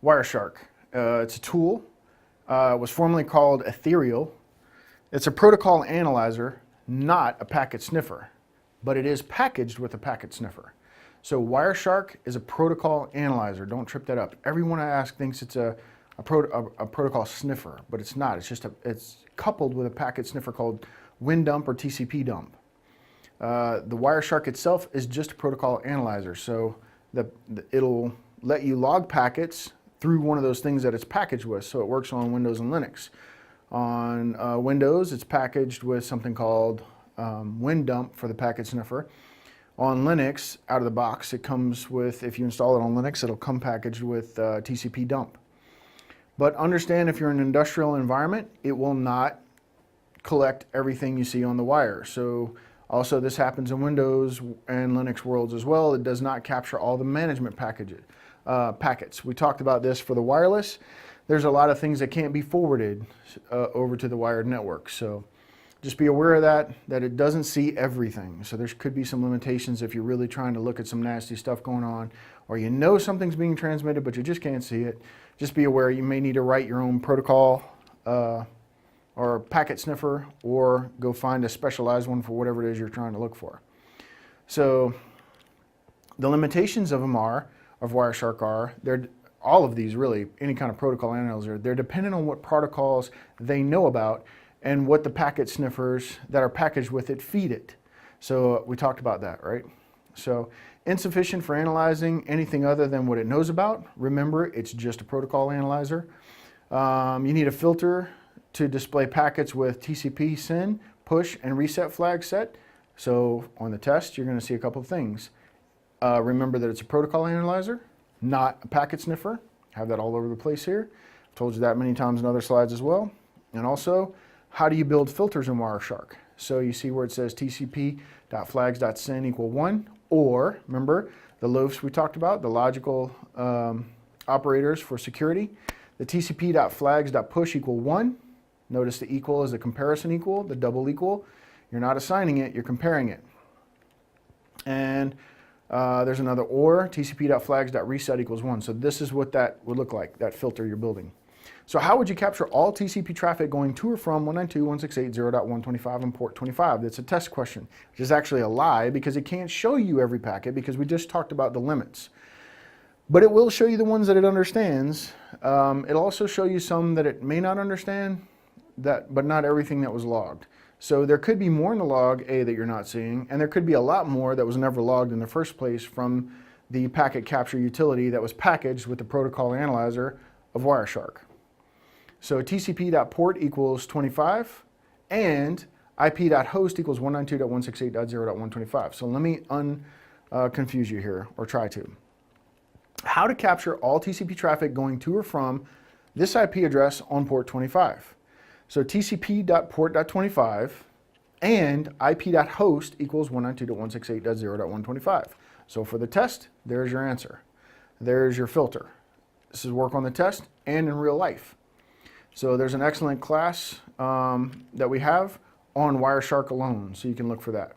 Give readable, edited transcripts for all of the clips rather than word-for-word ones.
Wireshark. It's a tool. It was formerly called Ethereal. It's a protocol analyzer, not a packet sniffer, but it is packaged with a packet sniffer. So Wireshark is a protocol analyzer. Don't trip that up. Everyone I ask thinks it's a protocol sniffer, but it's not. It's coupled with a packet sniffer called WinDump or TCP dump. The Wireshark itself is just a protocol analyzer, so it'll let you log packets through one of those things that it's packaged with. So it works on Windows and Linux. On Windows, it's packaged with something called WinDump for the packet sniffer. On Linux, out of the box, it comes with, if you install it on Linux, it'll come packaged with TCP dump. But understand, if you're in an industrial environment, it will not collect everything you see on the wire. So also this happens in Windows and Linux worlds as well. It does not capture all the management packets. We talked about this for the wireless. There's a lot of things that can't be forwarded over to the wired network. So just be aware of that it doesn't see everything. So there could be some limitations if you're really trying to look at some nasty stuff going on, or you know something's being transmitted but you just can't see it. Just be aware you may need to write your own protocol or packet sniffer, or go find a specialized one for whatever it is you're trying to look for. So the limitations of Wireshark are, all of these really, any kind of protocol analyzer, they're dependent on what protocols they know about and what the packet sniffers that are packaged with it feed it. So we talked about that, right? So insufficient for analyzing anything other than what it knows about. Remember, it's just a protocol analyzer. You need a filter to display packets with TCP, SYN, push, and reset flags set. So on the test, you're going to see a couple of things. Remember that it's a protocol analyzer, not a packet sniffer. Have that all over the place here. I've told you that many times in other slides as well. And also, how do you build filters in Wireshark? So you see where it says tcp.flags.syn equal 1, or remember the loafs we talked about, the logical operators for security. The tcp.flags.push equal 1. Notice the equal is the comparison equal, the double equal. You're not assigning it, you're comparing it. And there's another or, tcp.flags.reset equals 1. So this is what that would look like, that filter you're building. So how would you capture all TCP traffic going to or from 192.168.0.125 on port 25? That's a test question, which is actually a lie because it can't show you every packet because we just talked about the limits. But it will show you the ones that it understands. It'll also show you some that it may not understand, but not everything that was logged. So there could be more in the log A that you're not seeing, and there could be a lot more that was never logged in the first place from the packet capture utility that was packaged with the protocol analyzer of Wireshark. So tcp.port equals 25 and ip.host equals 192.168.0.125. So let me confuse you here, or try to. How to capture all TCP traffic going to or from this IP address on port 25. So tcp.port.25 and ip.host equals 192.168.0.125. So for the test, there's your answer. There's your filter. This is work on the test and in real life. So there's an excellent class that we have on Wireshark alone, so you can look for that.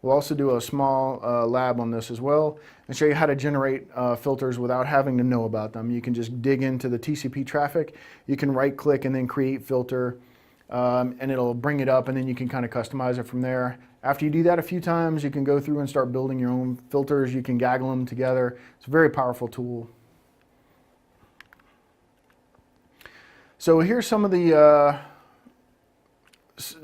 We'll also do a small lab on this as well and show you how to generate filters without having to know about them. You can just dig into the TCP traffic. You can right click and then create filter, and it'll bring it up, and then you can kind of customize it from there. After you do that a few times, you can go through and start building your own filters. You can gaggle them together. It's a very powerful tool. So here's some of the,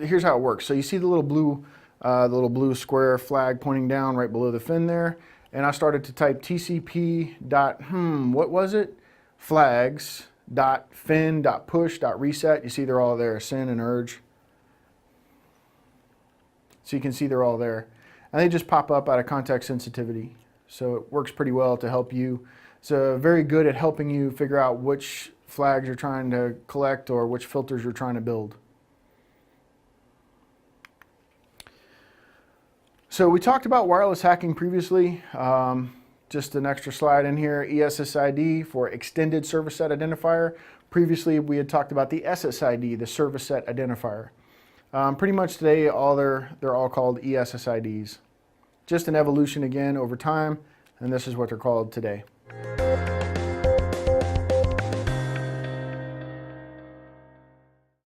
here's how it works. So you see the little blue square flag pointing down right below the fin there. And I started to type tcp dot, what was it? Flags dot fin dot push dot reset. You see they're all there, SYN and urge. So you can see they're all there. And they just pop up out of context sensitivity. So it works pretty well to help you. It's very good at helping you figure out which flags you're trying to collect or which filters you're trying to build. So we talked about wireless hacking previously. Just an extra slide in here, ESSID for Extended Service Set Identifier. Previously we had talked about the SSID, the Service Set Identifier. Pretty much today they're all called ESSIDs. Just an evolution again over time, and this is what they're called today.